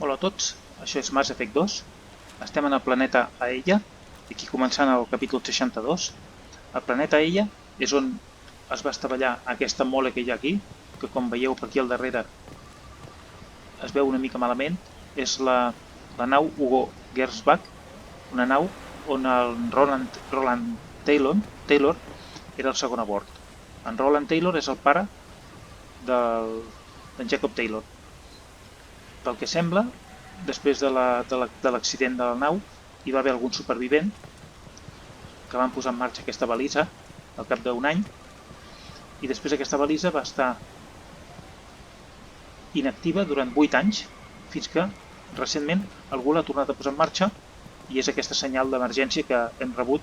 Hola a tots, això és Mass Effect 2. Estem en el planeta Aella, aquí començant el capítol 62. El planeta Aella és on es va estavellar aquesta mole que hi ha aquí, que com veieu per aquí al darrere es veu una mica malament. És la nau Hugo Gernsback, una nau on el Roland Taylor era el segon a bord. En Roland Taylor és el pare d'en Jacob Taylor. Pel que sembla, després de l'accident de la nau, hi va haver algun supervivent que van posar en marxa aquesta balisa al cap d'un any, i després aquesta balisa va estar inactiva durant 8 anys, fins que recentment algú l'ha tornat a posar en marxa, i és aquesta senyal d'emergència que hem rebut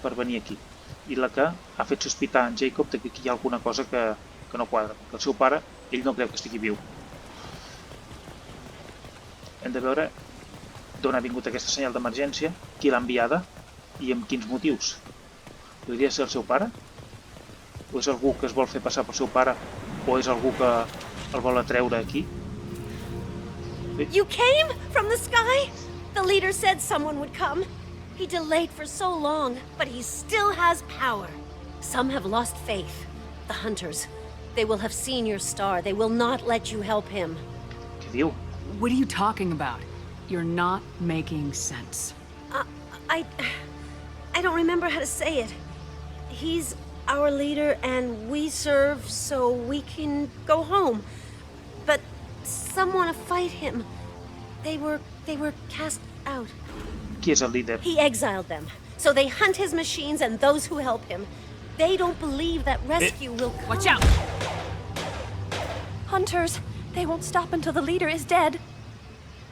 per venir aquí, i la que ha fet sospitar en Jacob que aquí hi ha alguna cosa que no quadra, que el seu pare, ell no creu que estigui viu. Hem de veure d'on ha vingut aquesta senyal d'emergència, qui l'ha enviada i amb quins motius. Podria ser el seu pare? O és algú que es vol fer passar pel seu pare? O és algú que el vol atreure aquí? You came from the sky? The leader said someone would come. He delayed for so long, but he still has power. Some have lost faith. The hunters. They will have seen your star. They will not let you help him. Què diu? What are you talking about? You're not making sense. I don't remember how to say it. He's our leader and we serve so we can go home. But some want to fight him. They were cast out. Qui és el líder? He exiled them. So they hunt his machines and those who help him. They don't believe that rescue will come. Watch out! Hunters, they won't stop until the leader is dead.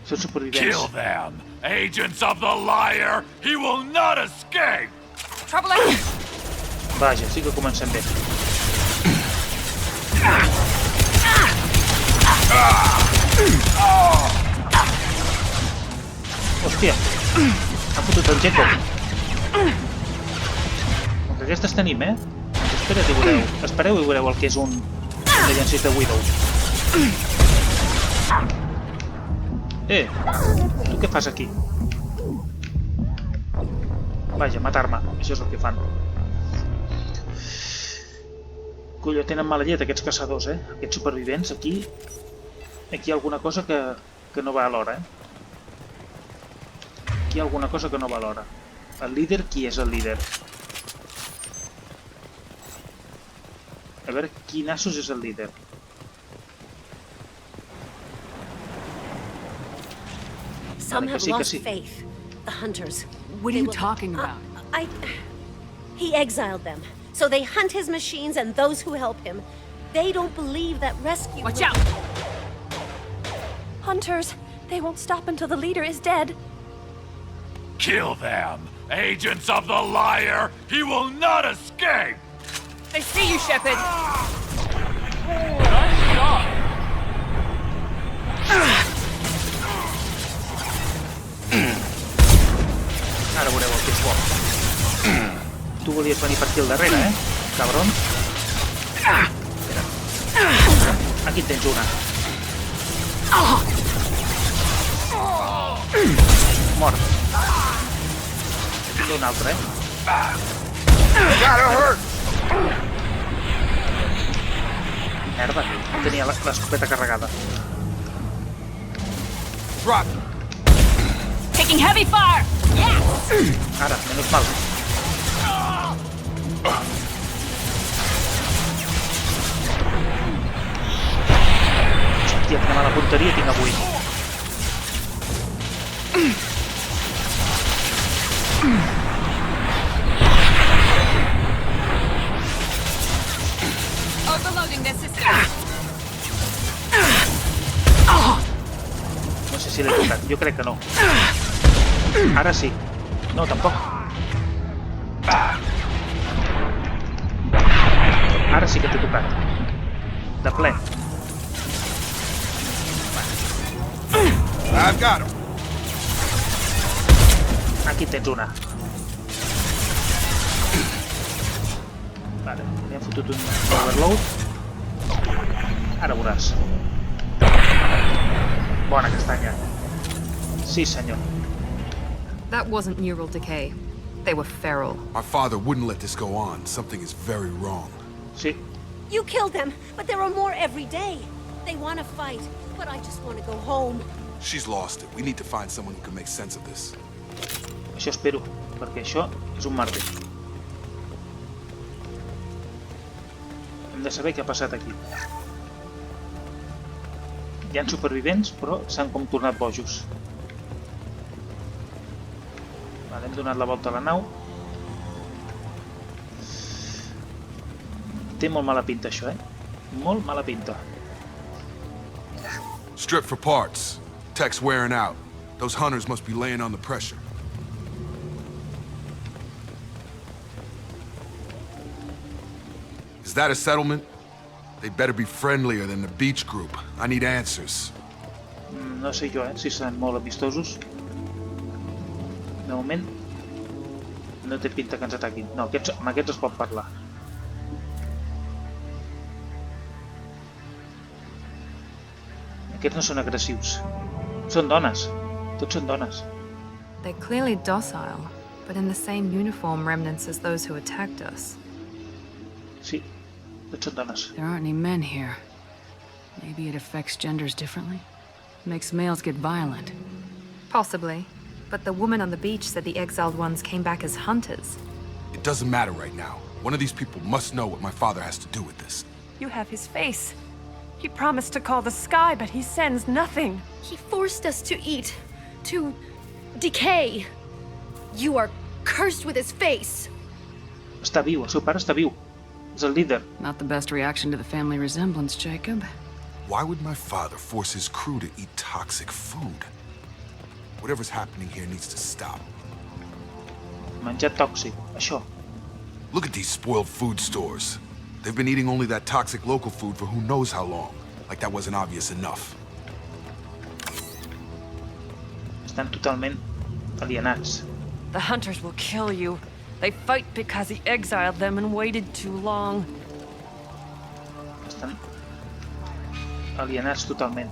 Són supervivents. Kill them! Agents of the liar! He will not escape! Trouble ahead! Vaja, sí que comencem bé. Hòstia! Ha fotut el Jacob. Com que aquestes tenim, Espera't i veureu. Espereu i veureu el que és un llancís de Widow. Tu què fas aquí? Vaja, matar-me. Això és el que fan. Colló, tenen mala llet aquests caçadors, Aquests supervivents, aquí hi ha alguna cosa que no va a l'hora, Aquí hi ha alguna cosa que no va a l'hora. El líder, qui és el líder? A veure, quin nassos és el líder? Some have que lost sí. faith. The hunters. What are you talking about? He exiled them. So they hunt his machines and those who help him. They don't believe that rescue. Watch out! Hunters, they won't stop until the leader is dead. Kill them! Agents of the liar! He will not escape! They see you, Shepard! Ara veureu el que és bo. Tu volies venir per aquí al darrere, cabron? Espera. Aquí en tens una. Mort. Aquí hi ha una altra, Merda, tenia l'escopeta carregada. Drop! Taking heavy fire! Ara, menys mal. Hòstia, quina mala punteria tinc avui. Overloading their system. No sé si l'he tocat, jo crec que no. Ara sí. No, tampoc. Ara sí que t'he tocat. De ple. I've got him! Aquí tens una. Vale, li hem fotut un overload. Ara veuràs. Bona castanya. Sí, senyor. That wasn't neural decay. They were feral. My father wouldn't let this go on. Something is very wrong. Sí. You killed them, but there are more every day. They want to fight, but I just want to go home. She's lost it. We need to find someone who can make sense of this. Això espero, perquè això és un merder. Hem de saber què ha passat aquí. Hi ha supervivents, però s'han com tornat bojos. Vale, hem donat la volta a la nau. Té molt mala pinta això, Molt mala pinta. Strip for parts. Tech's wearing out. Those hunters must be laying on the pressure. Is that a settlement? They better be friendlier than the beach group. I need answers. No sé jo, si seran molt amistosos. De moment, no té pinta que ens ataquin. No, amb aquests es pot parlar. Aquests no són agressius. Són dones. Tots són dones. They're clearly docile, but in the same uniform remnants as those who attacked us. Sí, tots són dones. There aren't any men here. Maybe it affects genders differently? Makes males get violent. Possibly. But the woman on the beach said the exiled ones came back as hunters. It doesn't matter right now. One of these people must know what my father has to do with this. You have his face. He promised to call the sky, but he sends nothing. He forced us to eat, to decay. You are cursed with his face. Està viu, el seu pare està viu. És el líder. Not the best reaction to the family resemblance, Jacob. Why would my father force his crew to eat toxic food? Whatever's happening here needs to stop. Menjar tòxic, això. Look at these spoiled food stores. They've been eating only that toxic local food for who knows how long. Like that wasn't obvious enough. Estan totalment alienats. The hunters will kill you. They fight because he exiled them and waited too long. Estan alienats totalment.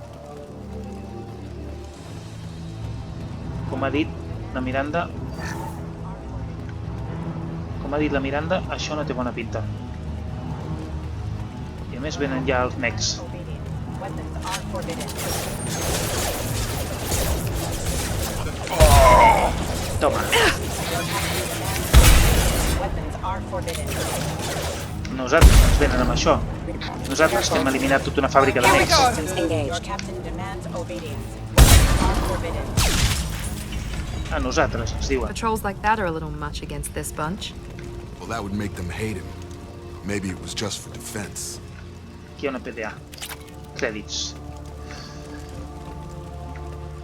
Com ha dit la Miranda... això no té bona pinta. I a més venen ja els mecs. Toma. Nosaltres ens venen amb això. Nosaltres que hem eliminat tota una fàbrica de mecs. A nosaltres, ens diuen. Patrols like that are a little much against this bunch. Well, that would make them hate him. Maybe it was just for defense. Aquí hi ha una PDA. Crèdits.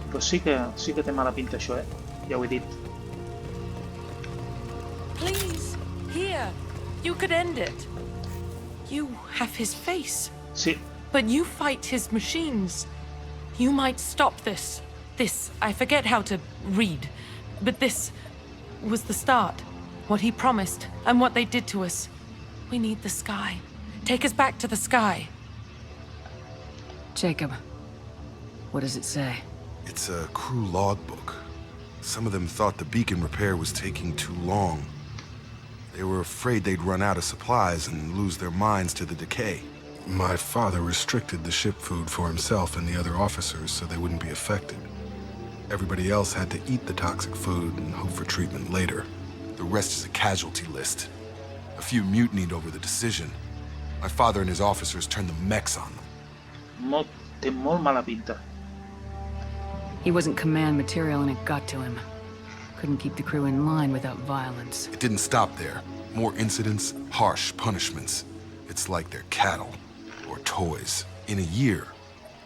Però sí que té mala pinta això, Ja ho he dit. Please, here. You could end it. You have his face, Sí, but you fight his machines. You might stop this. This, I forget how to read, but this was the start. What he promised, and what they did to us. We need the sky. Take us back to the sky. Jacob, what does it say? It's a crew logbook. Some of them thought the beacon repair was taking too long. They were afraid they'd run out of supplies and lose their minds to the decay. My father restricted the ship food for himself and the other officers so they wouldn't be affected. Everybody else had to eat the toxic food and hope for treatment later. The rest is a casualty list. A few mutinied over the decision. My father and his officers turned the mechs on them. Té molt mala pinta. He wasn't command material and it got to him. Couldn't keep the crew in line without violence. It didn't stop there. More incidents, harsh punishments. It's like they're cattle or toys. In a year,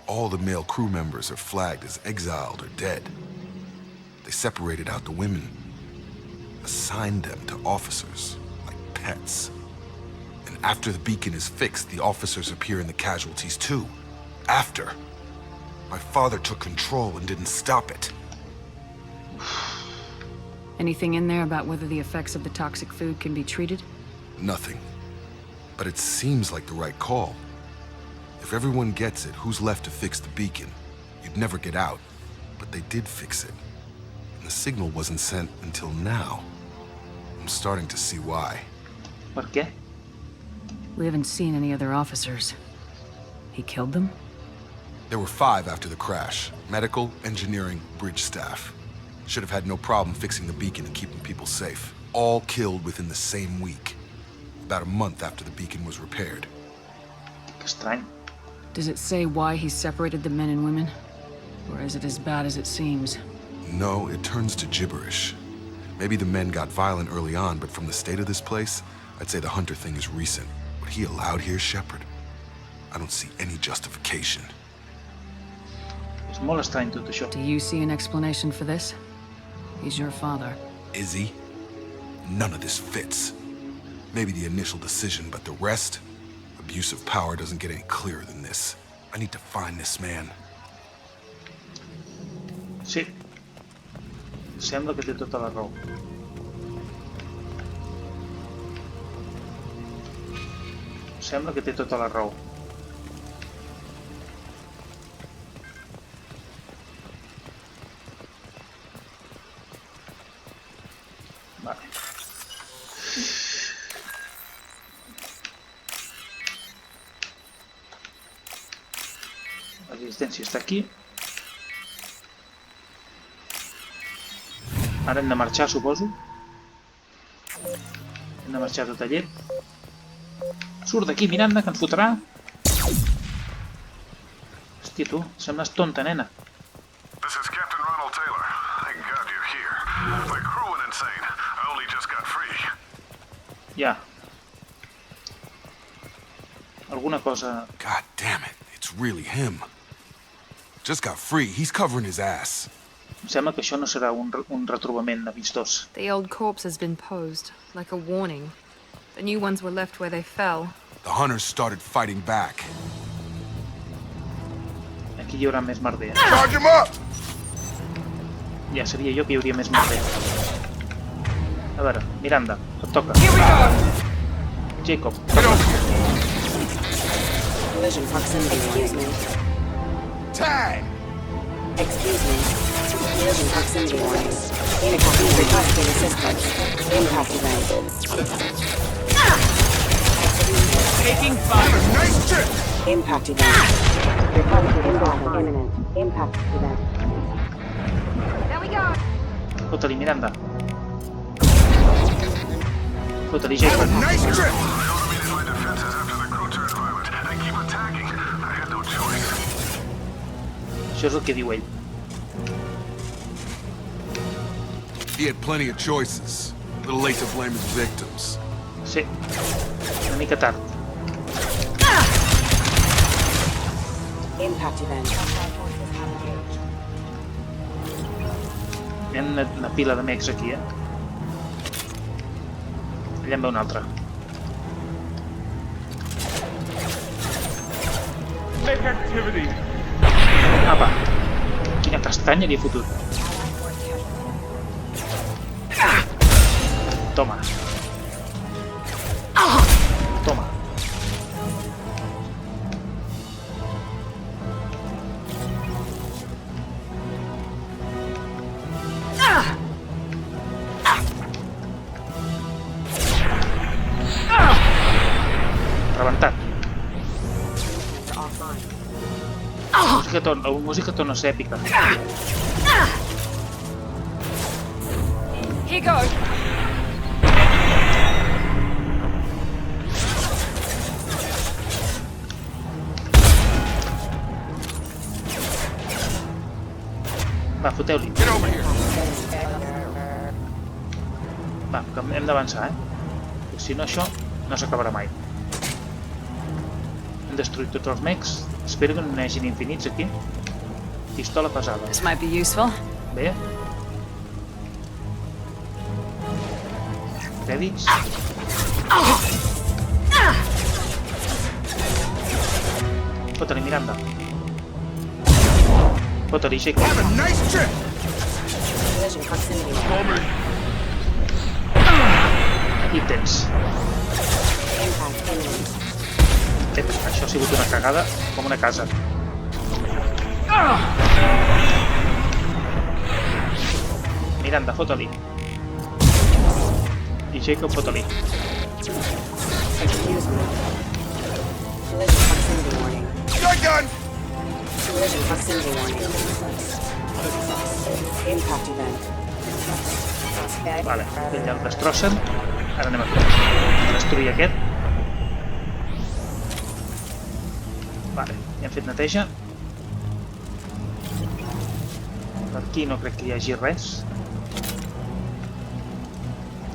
all the male crew members are flagged as exiled or dead. They separated out the women, assigned them to officers like pets. And after the beacon is fixed, the officers appear in the casualties too. After. My father took control and didn't stop it. Anything in there about whether the effects of the toxic food can be treated? Nothing. But it seems like the right call. If everyone gets it, who's left to fix the beacon? You she'd never get out, but they did fix it. And the signal wasn't sent until now. I'm starting to see why. Per què? We haven't seen any other officers. He killed them? There were 5 after the crash. Medical, engineering, bridge staff. Should have had no problem fixing the beacon and keeping people safe. All killed within the same week. About a month after the beacon was repaired. Que estrany. Does it say why he separated the men and women? Or is it as bad as it seems? No, it turns to gibberish. Maybe the men got violent early on, but from the state of this place, I'd say the Hunter thing is recent. What he allowed here, Shepard? I don't see any justification. És molt estrany tot això. Do you see an explanation for this? He's your father. Is he? None of this fits. Maybe the initial decision, but the rest? Abuse of power doesn't get any clearer than this. I need to find this man. Sí. Sembla que té tota la raó. Sembla que té tota la raó. Vale. La resistència està aquí. Ara hem de marxar, suposo. Hem de marxar tot taller. Surt d'aquí, Miranda, que ens fotrà. Hòstia, tu, sembles tonta, nena. This is Captain Ronald Taylor. Thank God you're here. My crew went insane. I only just got free. Ja. Alguna cosa... God damn it, it's really him. Just got free, he's covering his ass. Em sembla que això no serà un retrobament amistós. The old corpse has been posed, like a warning. The new ones were left where they fell. The hunters started fighting back. Aquí hi haurà més merder. Charge him up! Ja sabia jo que hi hauria més merder. A veure, Miranda, et toca. Jacob, Collision proximity. Excuse me. Tag! Excuse me. Collision proximity warning. Incoming requesting assistance. Impact event. Taking fire. Nice trip! Impact event. Requesting imminent. Impact event. fota-li, Miranda. Fota-li, Jacob. Nice trip! Això és el que diu ell. He had plenty of choices. A little late to blame his victims. Sí, una mica tard. Impact event. Hi ha una pila de mecs aquí, Allà en ve un altre. Make activity. Apa, quina castanya li he fotut. Toma. Toma. Rebentat. La música torna a ser èpica. Hugo! Va, foteu-li. Va, que hem d'avançar, Perquè si no això no s'acabarà mai. Hem destruït tots els mecs. Espero que no n'hi hagin infinits aquí. Pistola pesada. This might be useful. Bé. Crèdits. Fota-li, Miranda. Fota-li, Jacob. Nice trip! Collision proximity. Aquí el tens. Impact imminent. Això ha sigut una cagada com una casa. Miranda, fota-li. I Jacob, fota-li. Excuse me. Collision proximity warning. Shotgun! Collision proximity warning. Impact event. Vale, ja el destrossen. Ara anem a destruir aquest. Vale, ja hem fet neteja. Per aquí no crec que hi hagi res.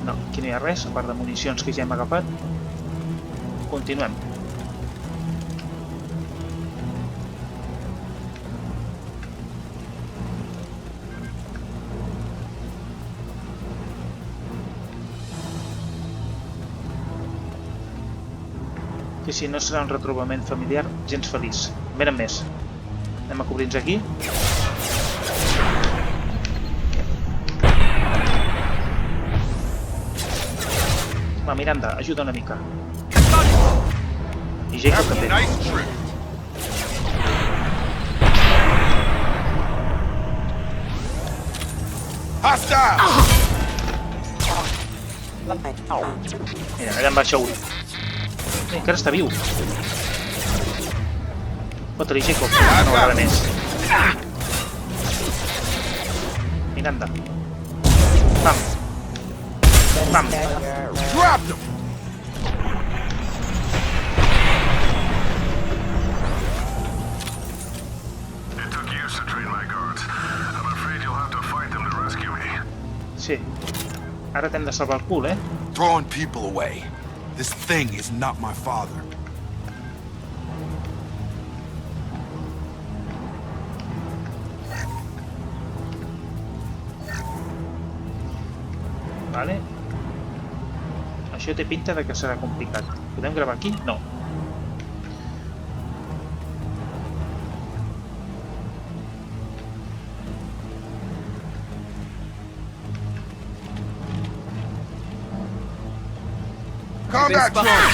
No, aquí no hi ha res, a part de municions que ja hem agafat. Continuem. Que si no serà un retrobament familiar gens feliç. Venen més. Anem a cobrir-nos aquí. Va, Miranda, ajuda una mica. I Jacob també. Hostile! Mira, allà en baixa un. Encara està viu. Fota-li, Jacob. No agrada més. Miranda. Pam. Pam. Dropped him! It took years to train my guards. I'm afraid you'll have to fight them to rescue me. Sí. Ara t'hem de salvar el cul, eh? Throwing people away. This thing is not my father. Vale. Això té pinta de que serà complicat. Podem gravar aquí? No. Combat drone!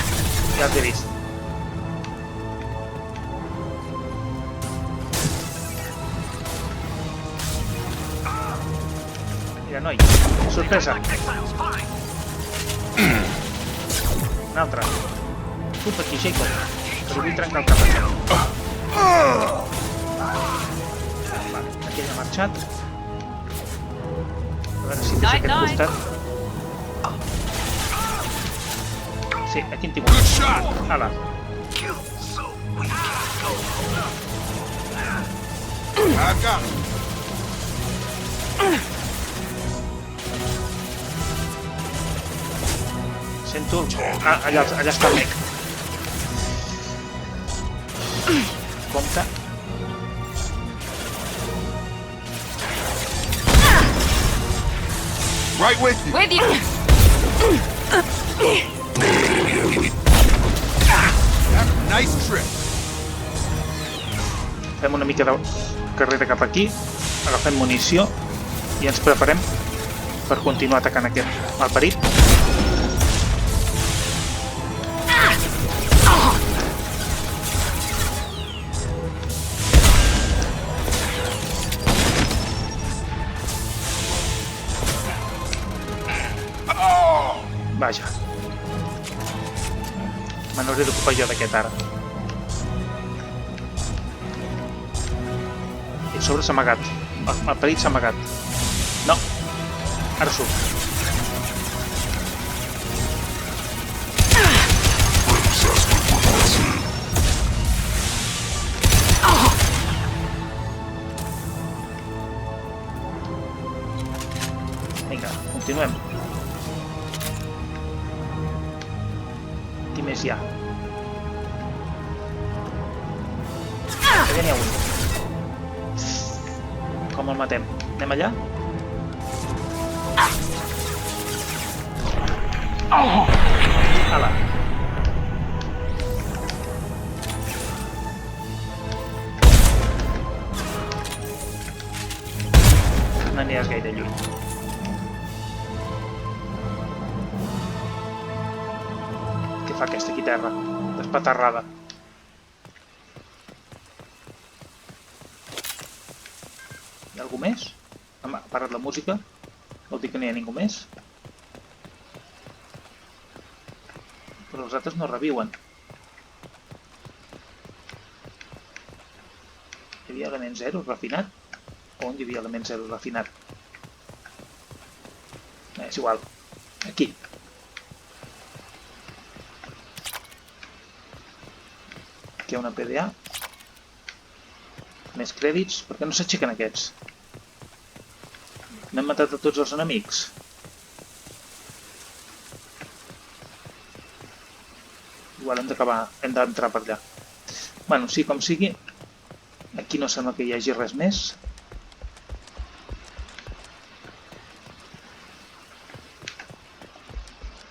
Ja t'he vist. Mira, noi. Sorpresa. Un altre. Surt aquí, Jacob. Però vull trencar el cap aquí. Vale, aquell ha marxat. A veure si des d'aquest costat. Sí, aquí en tinc un. Ala. I've got him. Sento... Ah, allà està el mec. Compte. Right with you. With you! Have a nice trip. Fem una mica de carrera cap aquí, agafem munició i ens preparem per continuar atacant aquest malparit. Vaja. Me n'hauré d'ocupar jo d'aquest ara. I a sobre s'ha amagat. El perit s'ha amagat. No. Ara surt. Vinga, continuem. Qui més hi ha? Allà n'hi ha un. Com el matem? Anem allà? Ala. No aniràs gaire lluny. Què fa aquesta aquí terra? Despatarrada. Hi ha algú més? Ha parat la música. Vol dir que no hi ha ningú més. Però els altres no reviuen. Hi havia element 0 refinat? On hi havia element 0 refinat? És igual. Aquí. Aquí hi ha una PDA. Més crèdits. Per què no s'aixequen aquests? N'hem matat a tots els enemics. Igual hem d'entrar per allà. Bueno, sí com sigui, aquí no sembla que hi hagi res més.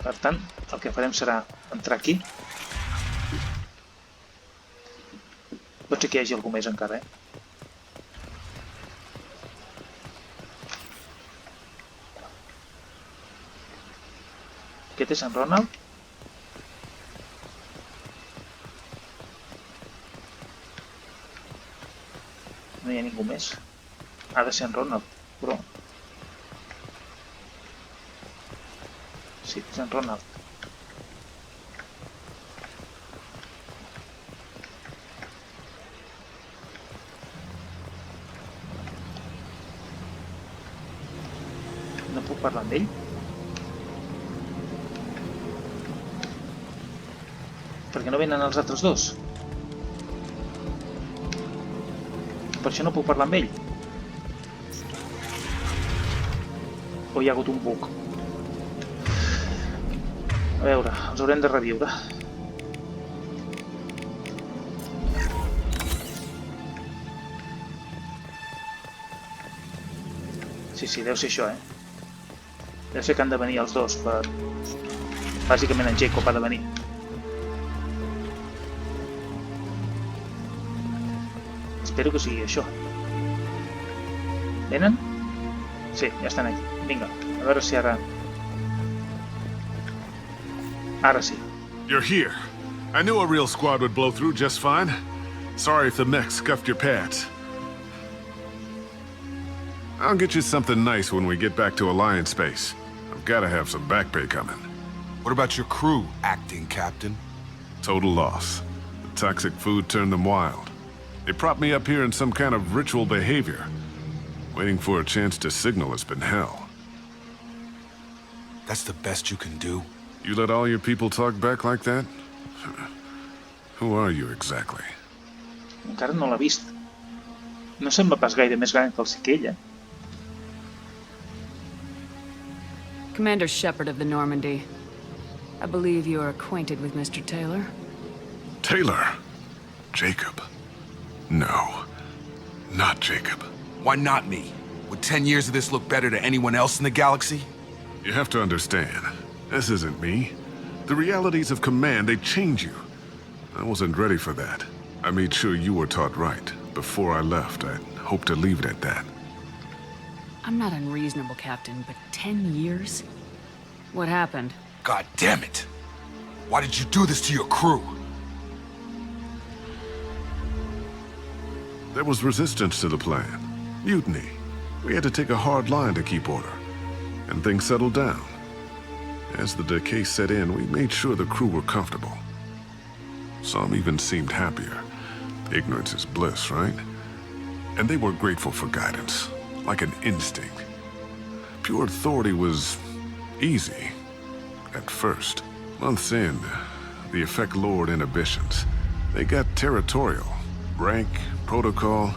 Per tant, el que farem serà entrar aquí. Pot ser que hi hagi algú més encara, Aquest és en Ronald. No hi ha ningú més. Ha de ser en Ronald, però... Sí, és en Ronald. No puc parlar amb ell? Per què no venen els altres dos? Per això no puc parlar amb ell. O hi ha hagut un bug? A veure, els haurem de reviure. Sí, deu ser això, Deu ser que han de venir els dos per... Bàsicament en Jacob ha de venir. Espero que sigui això. Venen? Sí, ja estan aquí. Vinga, a veure si ara... Ara sí. You're here. I knew a real squad would blow through just fine. Sorry if the mech scuffed your pads. I'll get you something nice when we get back to Alliance space. I've got to have some back pay coming. What about your crew, acting captain? Total loss. The toxic food turned them wild. They propped me up here in some kind of ritual behavior. Waiting for a chance to signal has been hell. That's the best you can do? You let all your people talk back like that? Who are you exactly? Encara no l'ha vist. No sembla pas gaire més gran que el Siquella. Commander Shepard of the Normandy. I believe you are acquainted with Mr. Taylor. Taylor? Jacob? No. Not Jacob. Why not me? Would 10 years of this look better to anyone else in the galaxy? You have to understand, this isn't me. The realities of command, they change you. I wasn't ready for that. I made sure you were taught right. Before I left, I hoped to leave it at that. I'm not unreasonable, Captain, but 10 years? What happened? God damn it! Why did you do this to your crew? There was resistance to the plan. Mutiny. We had to take a hard line to keep order. And things settled down. As the decay set in, we made sure the crew were comfortable. Some even seemed happier. Ignorance is bliss, right? And they were grateful for guidance, like an instinct. Pure authority was easy, at first. Months in, the effect lowered inhibitions. They got territorial. Rank, protocol,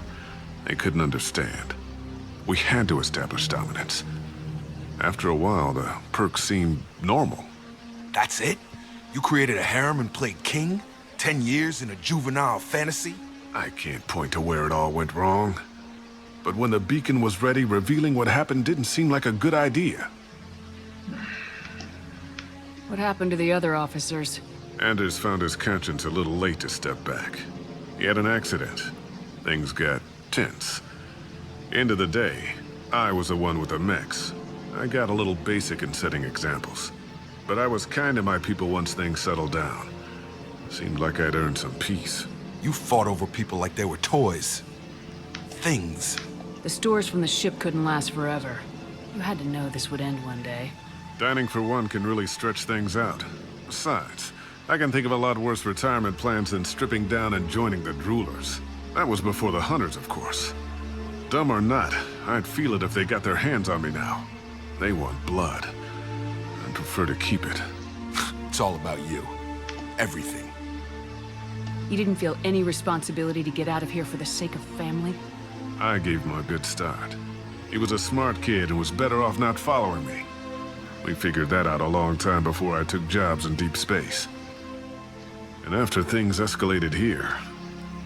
they couldn't understand. We had to establish dominance. After a while, the perks seemed normal. That's it? You created a harem and played king? 10 years in a juvenile fantasy? I can't point to where it all went wrong. But when the beacon was ready, revealing what happened didn't seem like a good idea. What happened to the other officers? Anders found his conscience a little late to step back. He had an accident. Things got tense. End of the day, I was the one with the mechs. I got a little basic in setting examples. But I was kind to my people once things settled down. Seemed like I'd earned some peace. You fought over people like they were toys. Things. The stores from the ship couldn't last forever. You had to know this would end one day. Dining for one can really stretch things out. Besides, I can think of a lot worse retirement plans than stripping down and joining the droolers. That was before the hunters, of course. Dumb or not, I'd feel it if they got their hands on me now. They want blood. I'd prefer to keep it. It's all about you. Everything. You didn't feel any responsibility to get out of here for the sake of family? I gave him a good start. He was a smart kid and was better off not following me. We figured that out a long time before I took jobs in deep space. And after things escalated here,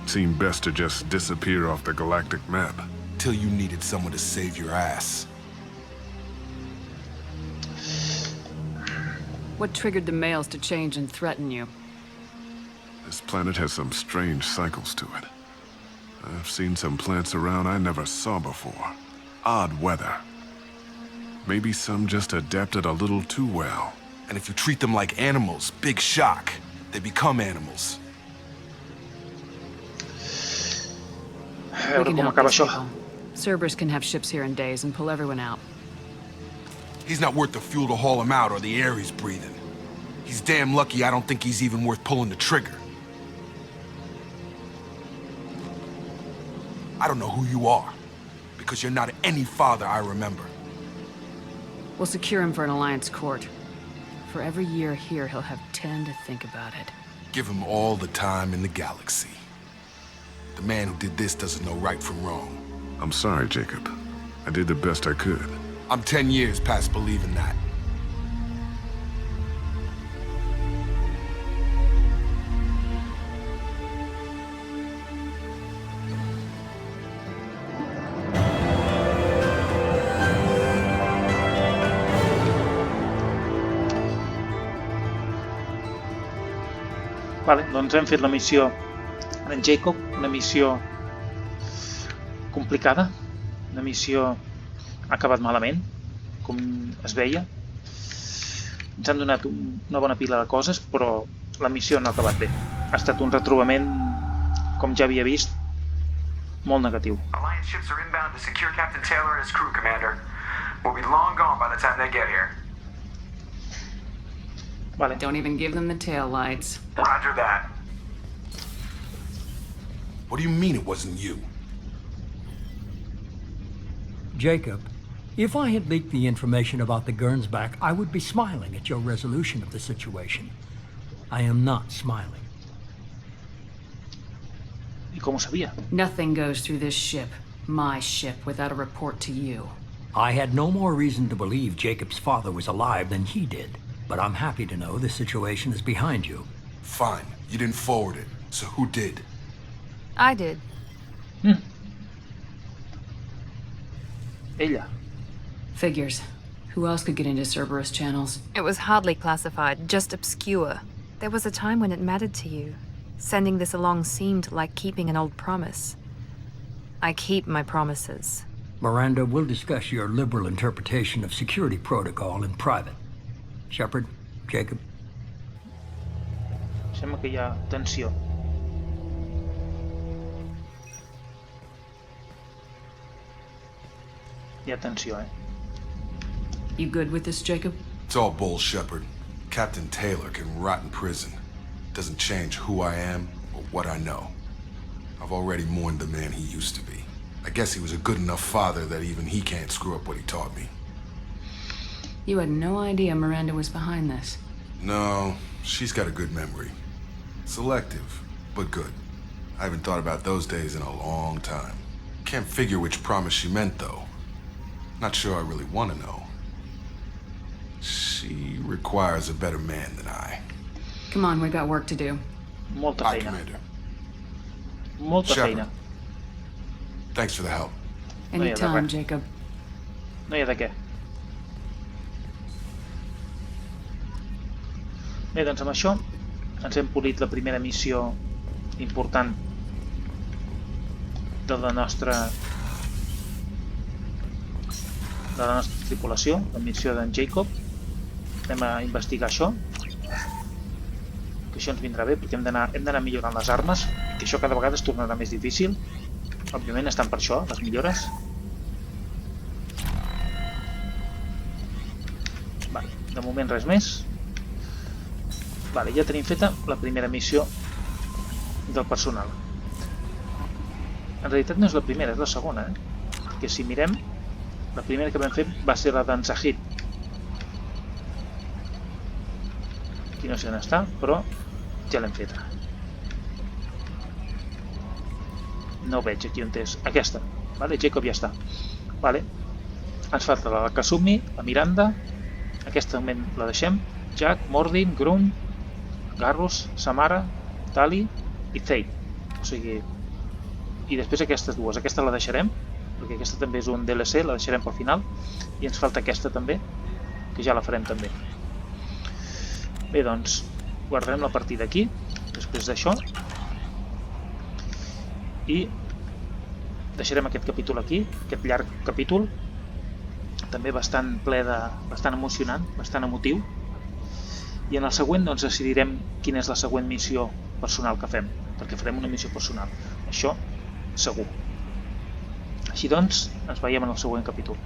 it seemed best to just disappear off the galactic map. Till you needed someone to save your ass. What triggered the males to change and threaten you? This planet has some strange cycles to it. I've seen some plants around I never saw before. Odd weather. Maybe some just adapted a little too well. And if you treat them like animals, big shock. They become animals. A veure com acaba això. Cerberus can have ships here in days and pull everyone out. He's not worth the fuel to haul him out or the air he's breathing. He's damn lucky I don't think he's even worth pulling the trigger. I don't know who you are, because you're not any father I remember. We'll secure him for an Alliance court. For every year here, he'll have 10 to think about it. Give him all the time in the galaxy. The man who did this doesn't know right from wrong. I'm sorry, Jacob. I did the best I could. I'm 10 years past believing that. Vale, doncs hem fet la missió d'en Jacob, una missió complicada, una missió ha acabat malament, com es veia. Ens han donat una bona pila de coses, però la missió no ha acabat bé. Ha estat un retrobament, com ja havia vist, molt negatiu. Alliance ships are inbound to secure Captain Taylor and his crew, Commander. We'll be long gone by the time they get here. Vale. Don't even give them the tail lights. Roger that. What do you mean it wasn't you? Jacob, if I had leaked the information about the Gernsback, I would be smiling at your resolution of the situation. I am not smiling. I com ho sabia? Nothing goes through this ship, my ship, without a report to you. I had no more reason to believe Jacob's father was alive than he did, but I'm happy to know the situation is behind you. Fine, you didn't forward it, so who did? I did. Ella. Figures. Who else could get into Cerberus channels? It was hardly classified, just obscure. There was a time when it mattered to you. Sending this along seemed like keeping an old promise. I keep my promises. Miranda, we'll discuss your liberal interpretation of security protocol in private. Shepard, Jacob. Sembla que hi ha tensió. Hi ha tensió, You good with this, Jacob? It's all bull, Shepard. Captain Taylor can rot in prison. Doesn't change who I am or what I know. I've already mourned the man he used to be. I guess he was a good enough father that even he can't screw up what he taught me. You had no idea Miranda was behind this. No, she's got a good memory. Selective, but good. I haven't thought about those days in a long time. Can't figure which promise she meant, though. Not sure I really want to know. She requires a better man than I. Come on, we've got work to do. Molta Aye, feina. Commander. Molta Shepard. feina. Thanks for the help. Anytime, Jacob. No hi ha de què. Bé, doncs amb això ens hem polit la primera missió important de la nostra tripulació, la missió d'en Jacob. Anem a investigar això, que això ens vindrà bé perquè hem d'anar millorant les armes, que això cada vegada es tornarà més difícil. Òbviament estan per això, les millores. De moment res més. Vale, ja tenim feta la primera missió del personal. En realitat no és la primera, és la segona, perquè si mirem, la primera que vam fer va ser la d'en Zahid. Aquí no sé on està, però ja l'hem feta. No ho veig aquí on és. Aquesta. Vale, Jacob ja està. Vale. Ens falta la Kasumi, la Miranda. Aquesta moment la deixem. Jack, Mordin, Grum, Garrus, Samara, Tali i Thay. O sigui... I després aquestes dues. Aquesta la deixarem, perquè aquesta també és un DLC, la deixarem pel final. I ens falta aquesta també, que ja la farem també. Bé, doncs, guardarem la partida aquí, després d'això. I deixarem aquest capítol aquí, aquest llarg capítol, també bastant ple de... bastant emocionant, bastant emotiu. I en el següent doncs decidirem quina és la següent missió personal que fem, perquè farem una missió personal. Això segur. Així doncs, ens veiem en el següent capítol.